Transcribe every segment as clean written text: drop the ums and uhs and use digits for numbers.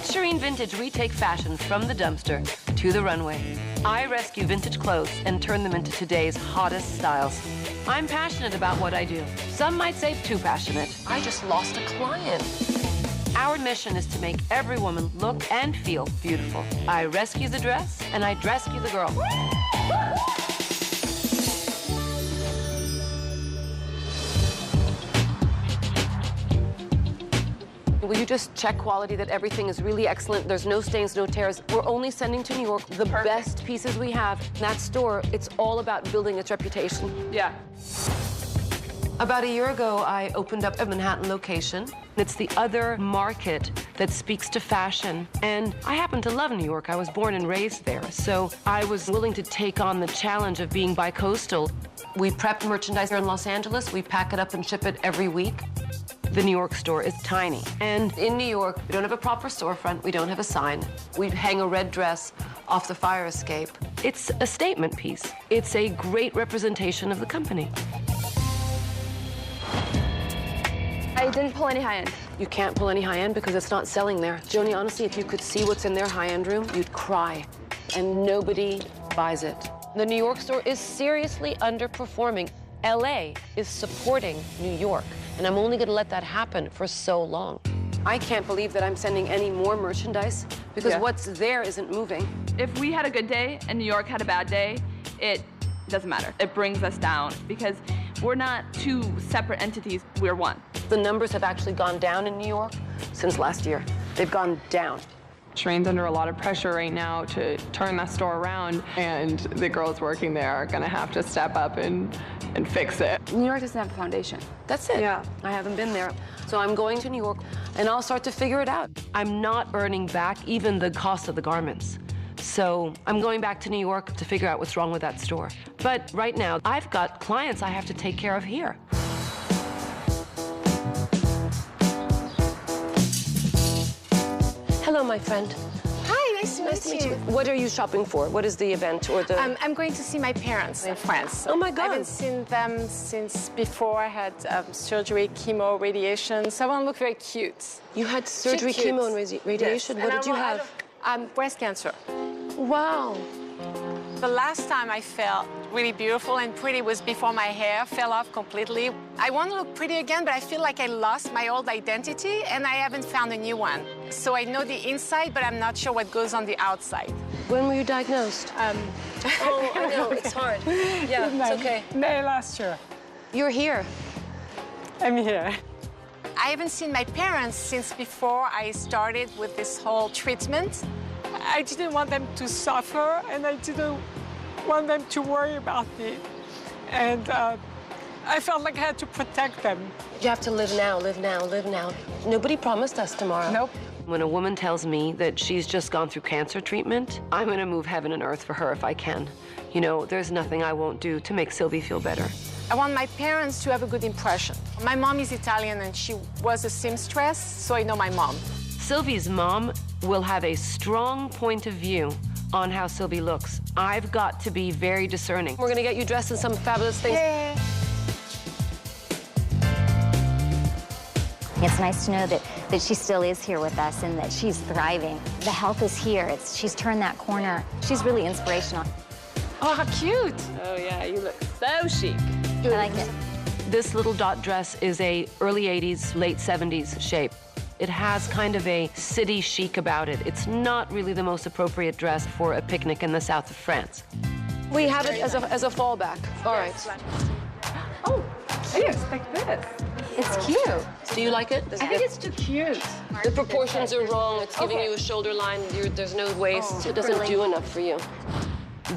At Shireen Vintage, we take fashion from the dumpster to the runway. I rescue vintage clothes and turn them into today's hottest styles. I'm passionate about what I do. Some might say too passionate. I just lost a client. Our mission is to make every woman look and feel beautiful. I rescue the dress, and I rescue the girl. Will you just check quality, that everything is really excellent? There's no stains, no tears. We're only sending to New York the best pieces we have. That store, it's all about building its reputation. Yeah. About a year ago, I opened up a Manhattan location. It's the other market that speaks to fashion. And I happen to love New York. I was born and raised there. So I was willing to take on the challenge of being bi-coastal. We prep merchandise here in Los Angeles. We pack it up and ship it every week. The New York store is tiny. And in New York, we don't have a proper storefront. We don't have a sign. We hang a red dress off the fire escape. It's a statement piece. It's a great representation of the company. I didn't pull any high-end. You can't pull any high-end because it's not selling there. Joni, honestly, if you could see what's in their high-end room, you'd cry. And nobody buys it. The New York store is seriously underperforming. LA is supporting New York. And I'm only going to let that happen for so long. I can't believe that I'm sending any more merchandise because what's there isn't moving. If we had a good day and New York had a bad day, it doesn't matter. It brings us down because we're not two separate entities, we're one. The numbers have actually gone down in New York since last year. They've gone down. Shireen's under a lot of pressure right now to turn that store around, and the girls working there are gonna have to step up and fix it. New York doesn't have a foundation. That's it. Yeah. I haven't been there. So I'm going to New York, and I'll start to figure it out. I'm not earning back even the cost of the garments. So I'm going back to New York to figure out what's wrong with that store. But right now, I've got clients I have to take care of here. Hello, my friend. Hi, nice to meet you. What are you shopping for? What is the event or the... I'm going to see my parents in France. Oh, my God. I haven't seen them since before I had surgery, chemo, radiation, so I want to look very cute. You had surgery, Cute. chemo, and radiation? Yes. What did you have? Breast cancer. Wow. The last time I felt really beautiful and pretty was before my hair fell off completely. I want to look pretty again, but I feel like I lost my old identity and I haven't found a new one. So I know the inside, but I'm not sure what goes on the outside. When were you diagnosed? Oh, I know, it's hard. Yeah, it's okay. May last year. You're here. I'm here. I haven't seen my parents since before I started with this whole treatment. I didn't want them to suffer, and I didn't want them to worry about me. And I felt like I had to protect them. You have to live now, live now, live now. Nobody promised us tomorrow. Nope. When a woman tells me that she's just gone through cancer treatment, I'm gonna move heaven and earth for her if I can. You know, there's nothing I won't do to make Sylvie feel better. I want my parents to have a good impression. My mom is Italian, and she was a seamstress, so I know my mom. Sylvie's mom will have a strong point of view on how Sylvie looks. I've got to be very discerning. We're gonna get you dressed in some fabulous things. Yeah. It's nice to know that she still is here with us and that she's thriving. The health is here. She's turned that corner. She's really inspirational. Oh, how cute. Oh, yeah, you look so chic. I like it. This little dot dress is a early 80s, late 70s shape. It has kind of a city chic about it. It's not really the most appropriate dress for a picnic in the south of France. We have it as a fallback. All right. Oh, I didn't expect this. It's cute. Do you like it? I think it's too cute. The proportions are wrong. It's giving you a shoulder line. There's no waist. It doesn't do enough for you.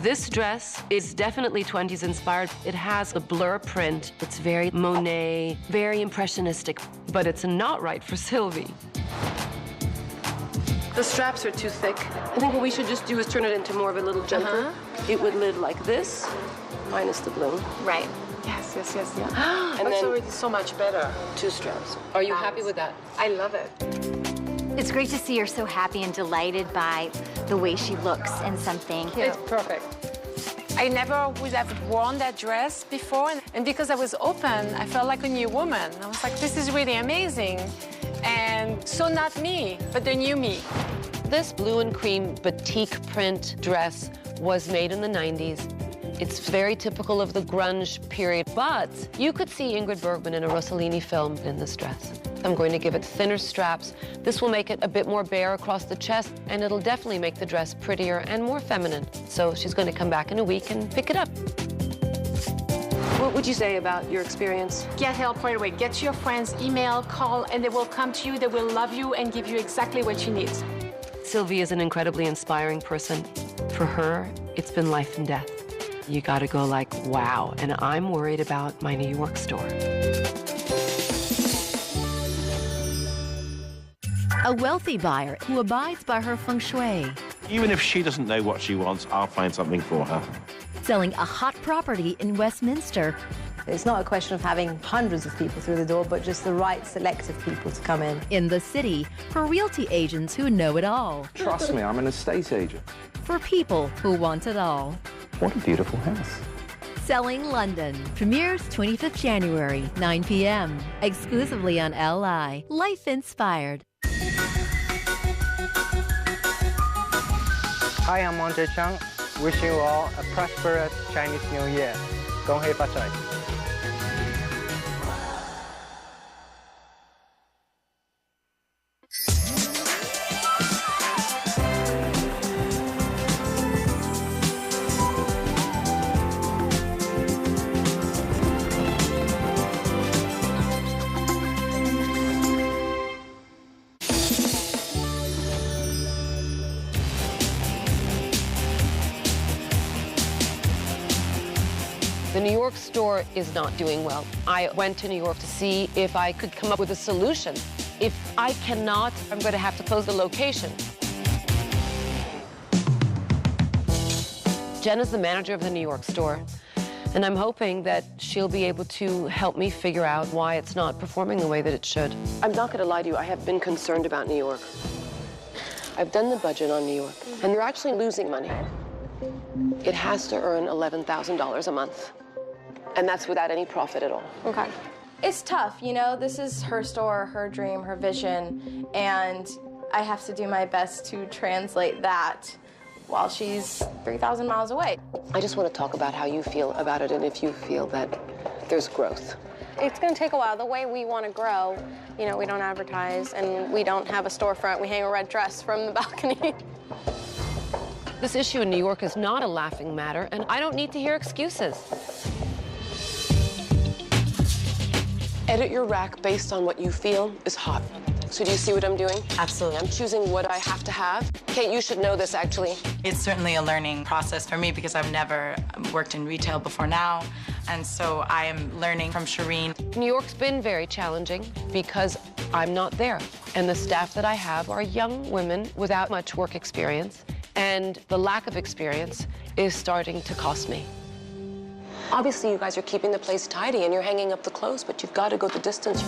This dress is definitely 20s inspired. It has a blur print. It's very Monet, very impressionistic, but it's not right for Sylvie. The straps are too thick. I think what we should just do is turn it into more of a little jumper. It would live like this, minus the bloom. Right. Yes, yes, yes, yeah. And That's then already so much better. 2 straps. Are you happy with that? I love it. It's great to see her so happy and delighted by the way she looks in something. It's perfect. I never would have worn that dress before, and because I was open, I felt like a new woman. I was like, this is really amazing. And so not me, but the new me. This blue and cream batik print dress was made in the 90s. It's very typical of the grunge period, but you could see Ingrid Bergman in a Rossellini film in this dress. I'm going to give it thinner straps. This will make it a bit more bare across the chest, and it'll definitely make the dress prettier and more feminine. So she's going to come back in a week and pick it up. What would you say about your experience? Get help right away. Get your friends, email, call, and they will come to you. They will love you and give you exactly what you need. Sylvie is an incredibly inspiring person. For her, it's been life and death. You gotta go like, wow, and I'm worried about my New York store. A wealthy buyer who abides by her feng shui. Even if she doesn't know what she wants, I'll find something for her. Selling a hot property in Westminster. It's not a question of having hundreds of people through the door, but just the right select of people to come in. In the city, for realty agents who know it all. Trust me, I'm an estate agent. For people who want it all. What a beautiful house. Selling London. Premieres 25th January, 9 p.m. Exclusively on LI. Life Inspired. Hi, I'm Monte Chang. Wishing you all a prosperous Chinese New Year. 恭喜发财. The New York store is not doing well. I went to New York to see if I could come up with a solution. If I cannot, I'm going to have to close the location. Jen is the manager of the New York store, and I'm hoping that she'll be able to help me figure out why it's not performing the way that it should. I'm not going to lie to you, I have been concerned about New York. I've done the budget on New York, and they're actually losing money. It has to earn $11,000 a month. And that's without any profit at all. Okay. It's tough, you know? This is her store, her dream, her vision, and I have to do my best to translate that while she's 3,000 miles away. I just want to talk about how you feel about it and if you feel that there's growth. It's going to take a while. The way we want to grow, you know, we don't advertise and we don't have a storefront. We hang a red dress from the balcony. This issue in New York is not a laughing matter, and I don't need to hear excuses. Edit your rack based on what you feel is hot. So do you see what I'm doing? Absolutely. I'm choosing what I have to have. Kate, you should know this, actually. It's certainly a learning process for me because I've never worked in retail before now, and so I am learning from Shireen. New York's been very challenging because I'm not there, and the staff that I have are young women without much work experience, and the lack of experience is starting to cost me. Obviously, you guys are keeping the place tidy and you're hanging up the clothes, but you've got to go the distance.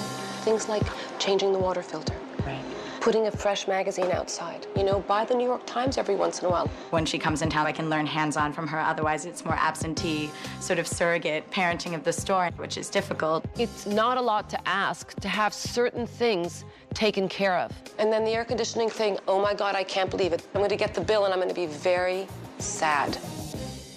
Things like changing the water filter. Right. Putting a fresh magazine outside. You know, buy the New York Times every once in a while. When she comes in town, I can learn hands-on from her. Otherwise, it's more absentee, sort of surrogate parenting of the store, which is difficult. It's not a lot to ask to have certain things taken care of. And then the air conditioning thing, oh my God, I can't believe it. I'm going to get the bill and I'm going to be very sad.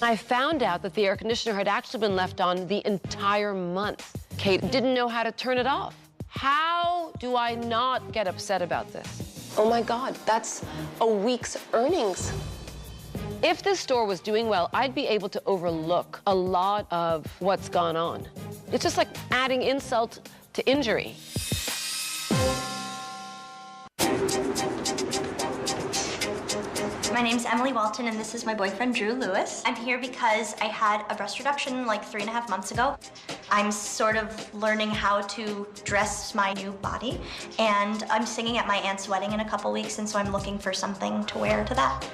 I found out that the air conditioner had actually been left on the entire month. Kate didn't know how to turn it off. How do I not get upset about this? Oh my God, that's a week's earnings. If this store was doing well, I'd be able to overlook a lot of what's gone on. It's just like adding insult to injury. My name's Emily Walton, and this is my boyfriend, Drew Lewis. I'm here because I had a breast reduction like 3.5 months ago. I'm sort of learning how to dress my new body, and I'm singing at my aunt's wedding in a couple weeks, and so I'm looking for something to wear to that.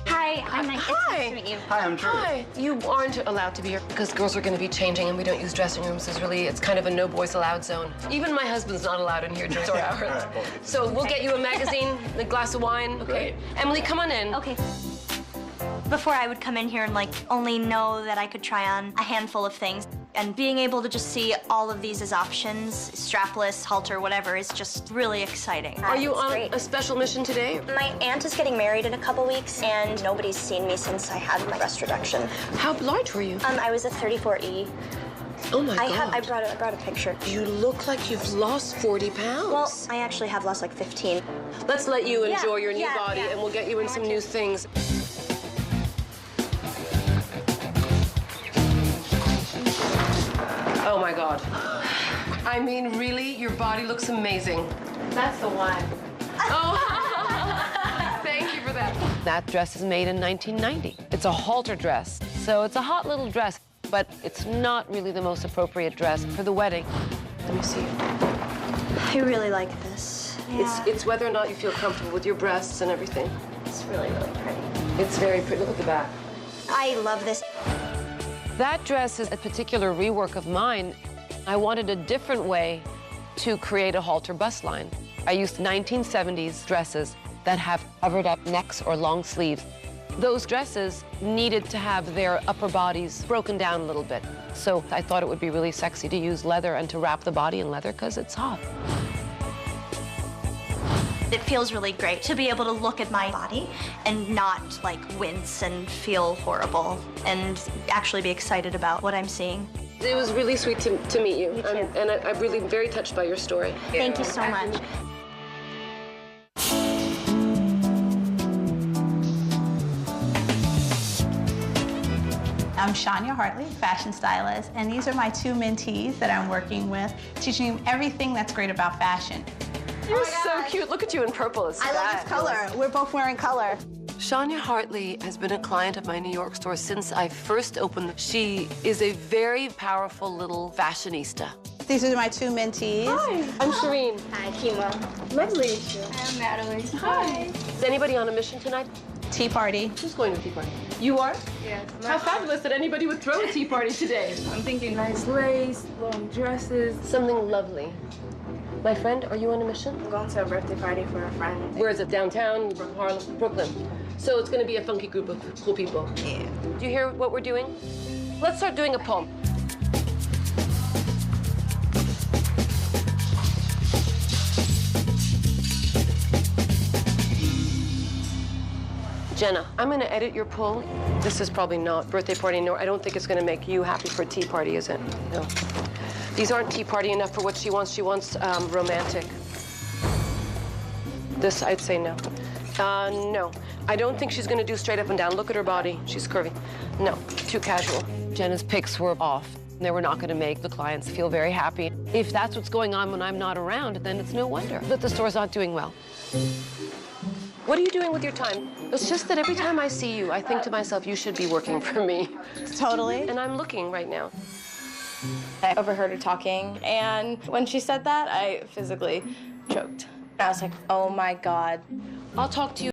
Hi, I'm nice to meet you. Hi, I'm Drew. Hi. You aren't allowed to be here because girls are going to be changing, and we don't use dressing rooms. It's kind of a no boys allowed zone. Even my husband's not allowed in here during store hours. So we'll get you a magazine, a glass of wine. Okay. Emily, come on in. Okay. Before I would come in here and only know that I could try on a handful of things. And being able to just see all of these as options, strapless, halter, whatever, is just really exciting. Are you on a special mission today? My aunt is getting married in a couple weeks, and nobody's seen me since I had my breast reduction. How large were you? I was a 34E. Oh my God. I brought a picture. You look like you've lost 40 pounds. Well, I actually have lost like 15. Let's let you enjoy your new body, and we'll get you in some new things. Oh my God. I mean, really, your body looks amazing. That's the one. Oh, thank you for that. That dress is made in 1990. It's a halter dress, so it's a hot little dress, but it's not really the most appropriate dress for the wedding. Let me see. I really like this. Yeah. It's whether or not you feel comfortable with your breasts and everything. It's really, really pretty. It's very pretty. Look at the back. I love this. That dress is a particular rework of mine. I wanted a different way to create a halter bust line. I used 1970s dresses that have covered up necks or long sleeves. Those dresses needed to have their upper bodies broken down a little bit. So I thought it would be really sexy to use leather and to wrap the body in leather because it's hot. It feels really great to be able to look at my body and not like wince and feel horrible and actually be excited about what I'm seeing. It was really sweet to meet you. Me too. I'm really very touched by your story. Thank you so much. I'm Shania Hartley, fashion stylist, and these are my two mentees that I'm working with, teaching them everything that's great about fashion. You're so cute. Look at you in purple. I love this color. We're both wearing color. Shania Hartley has been a client of my New York store since I first opened. She is a very powerful little fashionista. These are my two mentees. Hi, I'm Shireen. Hi, Kimo. Lovely. I'm Natalie. Hi. Is anybody on a mission tonight? Tea party. Who's going to a tea party? You are? Yeah. How fabulous that anybody would throw a tea party today. I'm thinking nice lace, long dresses. Something lovely. My friend, are you on a mission? I'm going to a birthday party for a friend. Where is it? Downtown, Harlem, Brooklyn. So it's going to be a funky group of cool people. Yeah. Do you hear what we're doing? Let's start doing a poem. Jenna, I'm going to edit your poll. This is probably not birthday party, nor I don't think it's going to make you happy for a tea party, is it? No. These aren't tea party enough for what she wants. She wants romantic. This, I'd say no. No. I don't think she's going to do straight up and down. Look at her body. She's curvy. No, too casual. Jenna's picks were off. They were not going to make the clients feel very happy. If that's what's going on when I'm not around, then it's no wonder that the store's not doing well. What are you doing with your time? It's just that every time I see you, I think to myself, you should be working for me. Totally. And I'm looking right now. I overheard her talking, and when she said that, I physically choked. I was like, oh my God. I'll talk to you